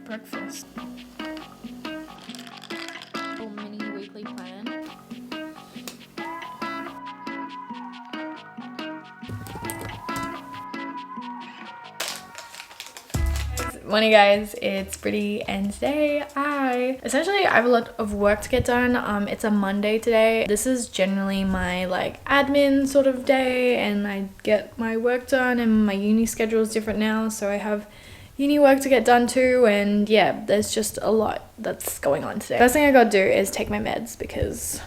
breakfast. Little mini weekly plan. Morning guys, it's Briddy and today I have a lot of work to get done. It's a Monday today. This is generally my like admin sort of day and I get my work done, and my uni schedule is different now, so I have uni work to get done too, and yeah, there's just a lot that's going on today. First thing I gotta do is take my meds because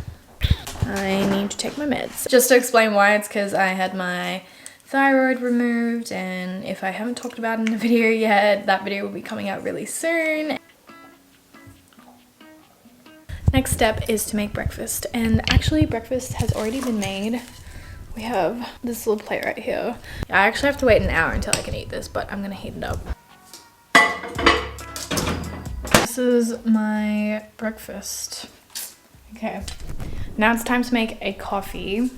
I need to take my meds. Just to explain why, it's because I had my thyroid removed, and if I haven't talked about it in a video yet, that video will be coming out really soon. Next step is to make breakfast, and actually breakfast has already been made. We have this little plate right here. I actually have to wait an hour until I can eat this, but I'm gonna heat it up. This is my breakfast. Okay, now it's time to make a coffee.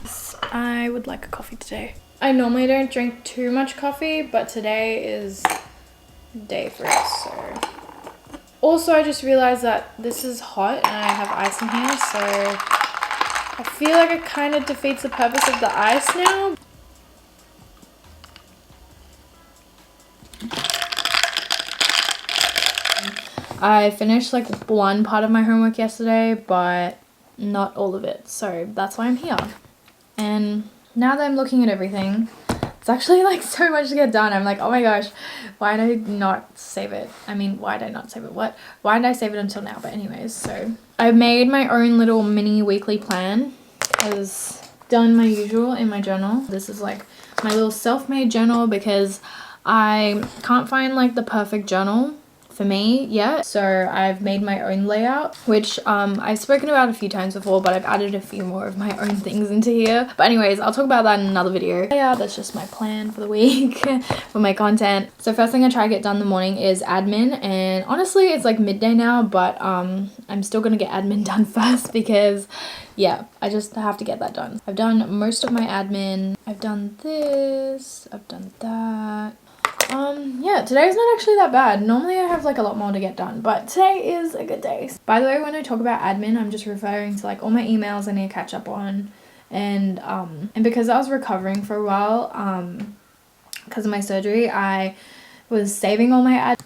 I would like a coffee today. I normally don't drink too much coffee, but today is the day for it, so. Also, I just realized that this is hot and I have ice in here, so I feel like it kind of defeats the purpose of the ice now. I finished like one part of my homework yesterday, but not all of it, so that's why I'm here. And now that I'm looking at everything, it's actually like so much to get done. I'm like, oh my gosh, why did I not save it? I mean, why did I not save it? Why did I save it until now? But anyways, so I made my own little mini weekly plan. I've done my usual in my journal. This is like my little self-made journal because I can't find like the perfect journal for me yet, so I've made my own layout, which I've spoken about a few times before, but I've added a few more of my own things into here. But anyways, I'll talk about that in another video. Yeah, that's just my plan for the week for my content. So first thing I try to get done in the morning is admin, and honestly it's like midday now, but I'm still gonna get admin done first because yeah, I just have to get that done. I've done most of my admin. I've done this, I've done that. Yeah, today's not actually that bad. Normally I have like a lot more to get done, but today is a good day. By the way, when I talk about admin, I'm just referring to like all my emails I need to catch up on, and because I was recovering for a while because of my surgery, I was saving all my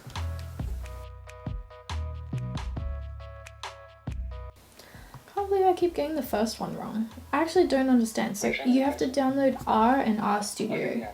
Can't believe I keep getting the first one wrong. I actually don't understand. So you have to download R and R Studio.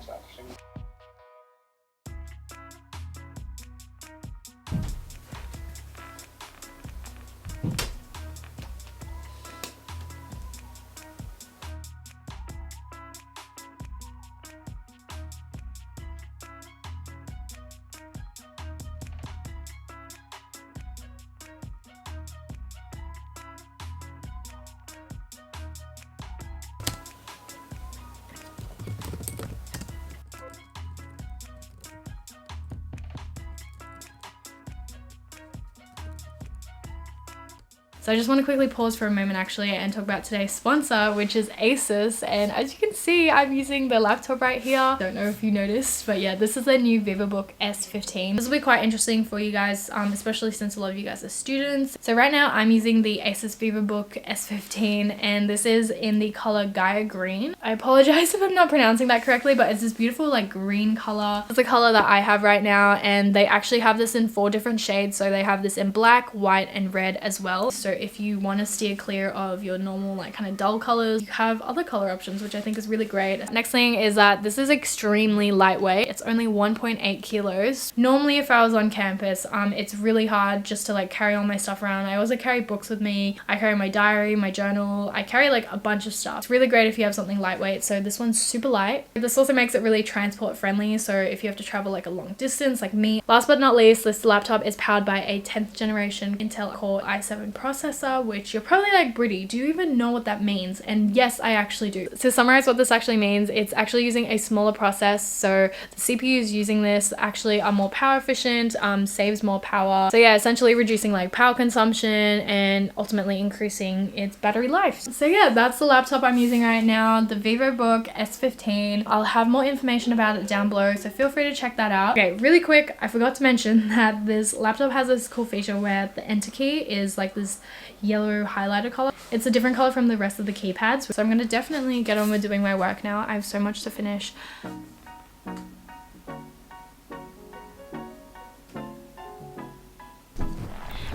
So I just want to quickly pause for a moment actually and talk about today's sponsor, which is Asus. And as you can see, I'm using the laptop right here. Don't know if you noticed, but yeah, this is the new VivaBook S15. This will be quite interesting for you guys, especially since a lot of you guys are students. So right now I'm using the Asus VivaBook S15, and this is in the color Gaia Green. I apologize if I'm not pronouncing that correctly, but it's this beautiful like green color. It's the color that I have right now, and they actually have this in 4 different shades. So they have this in black, white, and red as well. So if you want to steer clear of your normal like kind of dull colors, you have other color options, which I think is really great. Next thing is that this is extremely lightweight. It's only 1.8 kilos. Normally if I was on campus, it's really hard just to like carry all my stuff around. I also carry books with me. I carry my diary, my journal. I carry like a bunch of stuff. It's really great if you have something lightweight. So this one's super light. This also makes it really transport friendly. So if you have to travel like a long distance like me. Last but not least, this laptop is powered by a 10th generation Intel Core i7 processor. processor, which you're probably like, Briddy, do you even know what that means? And yes, I actually do. To summarize what this actually means, it's actually using a smaller process. So the CPUs using this actually are more power efficient, saves more power. So yeah, essentially reducing like power consumption and ultimately increasing its battery life. So yeah, that's the laptop I'm using right now, the VivoBook S15. I'll have more information about it down below, so feel free to check that out. Okay, really quick, I forgot to mention that this laptop has this cool feature where the enter key is like this yellow highlighter color. It's a different color from the rest of the keypads. So I'm gonna definitely get on with doing my work now. I have so much to finish.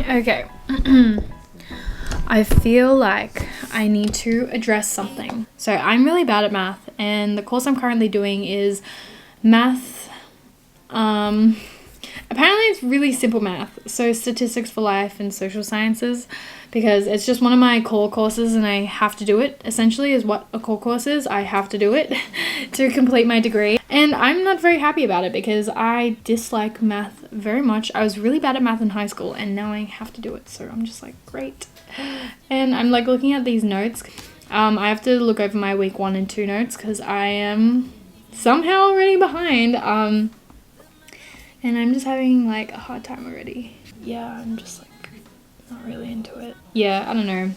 Okay. I feel like I need to address something. So I'm really bad at math, and the course I'm currently doing is math. Apparently it's really simple math, so statistics for life and social sciences, because it's just one of my core courses and I have to do it. Essentially is what a core course is. I have to do it to complete my degree, and I'm not very happy about it because I dislike math very much. I was really bad at math in high school and now I have to do it, so I'm just like, great. And I'm like looking at these notes. I have to look over my week 1 and 2 notes because I am somehow already behind. And I'm just having like a hard time already. Yeah, I'm just like not really into it. Yeah, I don't know.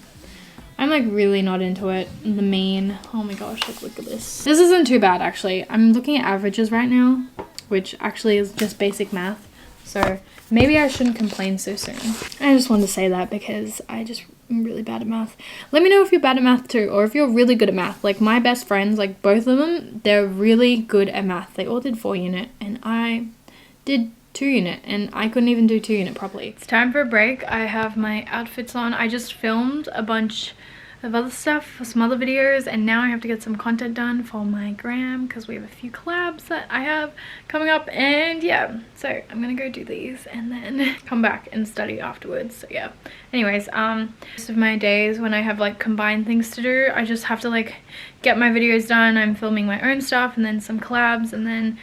I'm like really not into it. The mean. Oh my gosh, like look at this. This isn't too bad actually. I'm looking at averages right now, which actually is just basic math. So maybe I shouldn't complain so soon. I just wanted to say that because I just am really bad at math. Let me know if you're bad at math too, or if you're really good at math. Like my best friends, like both of them, they're really good at math. They all did 4 unit and I did 2 unit and I couldn't even do 2 unit properly. It's time for a break. I have my outfits on. I just filmed a bunch of other stuff for some other videos, and now I have to get some content done for my gram because we have a few collabs that I have coming up. And yeah, so I'm gonna go do these and then come back and study afterwards. So yeah, anyways, most of my days when I have like combined things to do, I just have to like get my videos done. I'm filming my own stuff and then some collabs, and then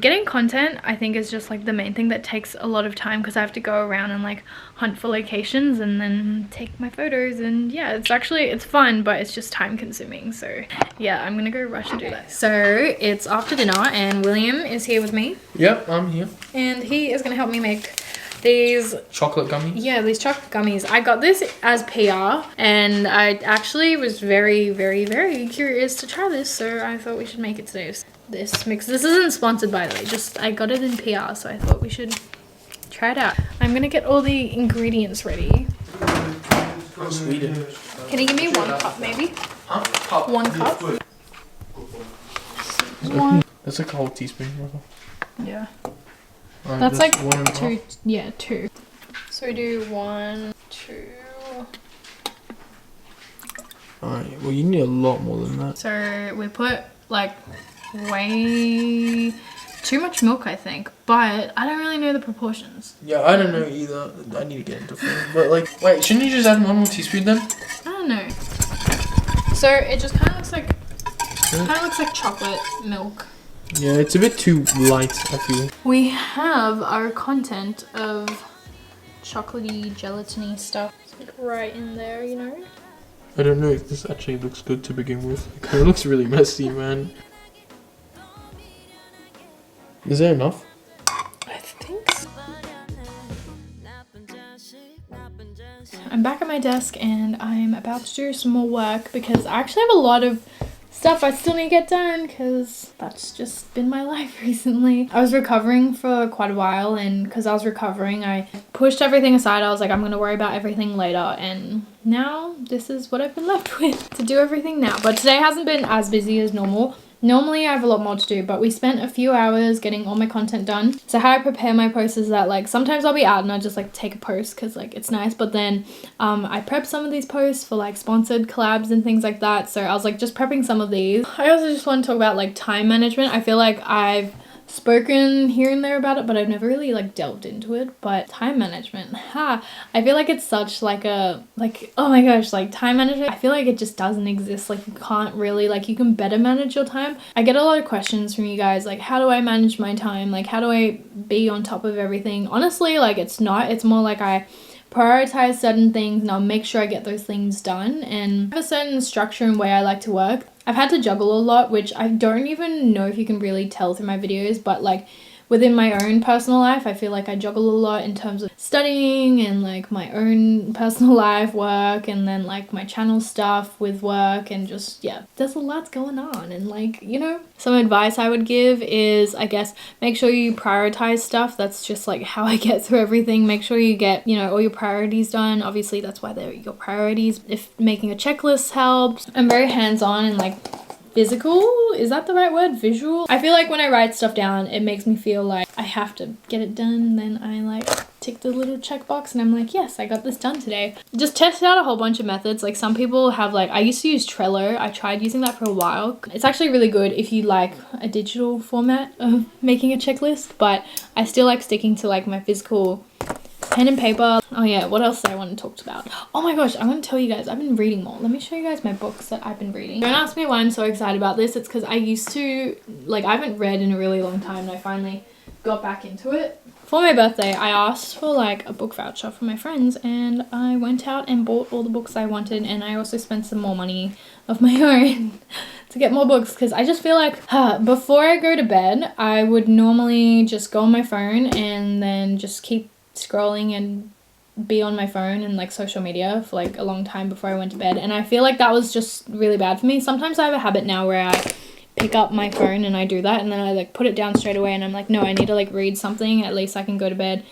getting content I think is just like the main thing that takes a lot of time because I have to go around and like hunt for locations and then take my photos. And yeah, it's fun, but it's just time consuming. So yeah, I'm gonna go rush and do that. So it's after dinner and William is here with me. Yep, I'm here. And he is gonna help me make these chocolate gummies. Yeah, these chocolate gummies. I got this as PR and I actually was very, very, very curious to try this, so I thought we should make it today. This mix, this isn't sponsored by the way, just I got it in PR, so I thought we should try it out. I'm gonna get all the ingredients ready. Oh, Sweden. Can you give me 1 cup maybe? Huh? Cup. 1 cup? That's like a whole teaspoon. Yeah. That's like 2, yeah, 2. So we do 1, 2. Alright, well you need a lot more than that. So we put like way too much milk I think, but I don't really know the proportions. Yeah, I don't know either. I need to get into it. But like, wait, shouldn't you just add 1 more teaspoon then? I don't know. So it just kind of looks like chocolate milk. Yeah, it's a bit too light, I feel. We have our content of chocolatey, gelatiny stuff. It's like right in there, you know? I don't know if this actually looks good to begin with. It kind of looks really messy, man. Is there enough? I think so. I'm back at my desk and I'm about to do some more work because I actually have a lot of stuff I still need to get done because that's just been my life recently. I was recovering for quite a while, and because I was recovering I pushed everything aside. I was like, I'm gonna worry about everything later, and now this is what I've been left with to do everything now. But today hasn't been as busy as normal. Normally I have a lot more to do, but we spent a few hours getting all my content done. So how I prepare my posts is that like sometimes I'll be out and I just like take a post because like it's nice, but then I prep some of these posts for like sponsored collabs and things like that. So I was like just prepping some of these. I also just want to talk about like time management. I feel like I've spoken here and there about it, but I've never really like delved into it. But time management, I feel like it's such like a oh my gosh, like time management, I feel like it just doesn't exist. Like you can't really, like you can better manage your time. I get a lot of questions from you guys like, how do I manage my time, like how do I be on top of everything? Honestly, like it's more like I prioritize certain things and I'll make sure I get those things done, and I have a certain structure and way I like to work. I've had to juggle a lot, which I don't even know if you can really tell through my videos, but like within my own personal life, I feel like I juggle a lot in terms of studying and like my own personal life, work, and then like my channel stuff with work, and just, yeah, there's a lot going on. And like, you know, some advice I would give is, I guess, make sure you prioritize stuff. That's just like how I get through everything. Make sure you get, you know, all your priorities done. Obviously that's why they're your priorities. If making a checklist helps. I'm very hands-on and like physical, is that the right word? Visual? I feel like when I write stuff down, it makes me feel like I have to get it done. Then I like tick the little checkbox and I'm like, yes, I got this done today. Just test out a whole bunch of methods. Like some people have like, I used to use Trello. I tried using that for a while. It's actually really good if you like a digital format of making a checklist, but I still like sticking to like my physical pen and paper. Oh yeah, what else did I want to talk about? Oh my gosh, I want to tell you guys, I've been reading more. Let me show you guys my books that I've been reading. Don't ask me why I'm so excited about this. It's because I used to, like, I haven't read in a really long time and I finally got back into it. For my birthday, I asked for like a book voucher from my friends and I went out and bought all the books I wanted, and I also spent some more money of my own to get more books, because I just feel like before I go to bed, I would normally just go on my phone and then just keep scrolling and be on my phone and like social media for like a long time before I went to bed, and I feel like that was just really bad for me. Sometimes I have a habit now where I pick up my phone and I do that, and then I like put it down straight away and I'm like, no, I need to like read something. At least I can go to bed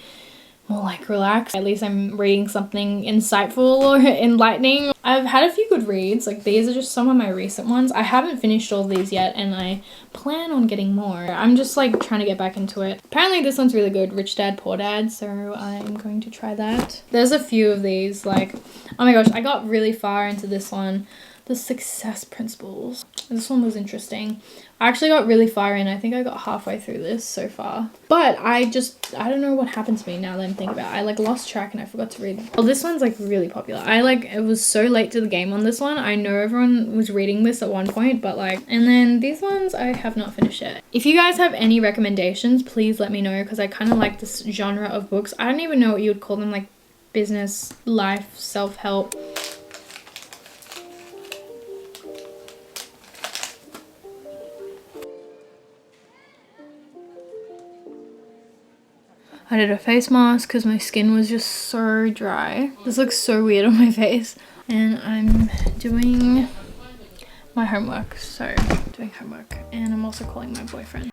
more like relaxed. At least I'm reading something insightful or enlightening. I've had a few good reads. Like these are just some of my recent ones. I haven't finished all these yet and I plan on getting more. I'm just like trying to get back into it. Apparently this one's really good, Rich Dad Poor Dad, so I'm going to try that. There's a few of these, like, oh my gosh, I got really far into this one. The Success Principles. This one was interesting. I actually got really far in. I think I got halfway through this so far. But I don't know what happened to me now that I'm thinking about it. I like lost track and I forgot to read. Well, this one's like really popular. It was so late to the game on this one. I know everyone was reading this at one point, but like, and then these ones I have not finished yet. If you guys have any recommendations, please let me know, because I kind of like this genre of books. I don't even know what you would call them, like business, life, self-help. I did a face mask because my skin was just so dry. This looks so weird on my face. And I'm doing my homework. So, doing homework. And I'm also calling my boyfriend.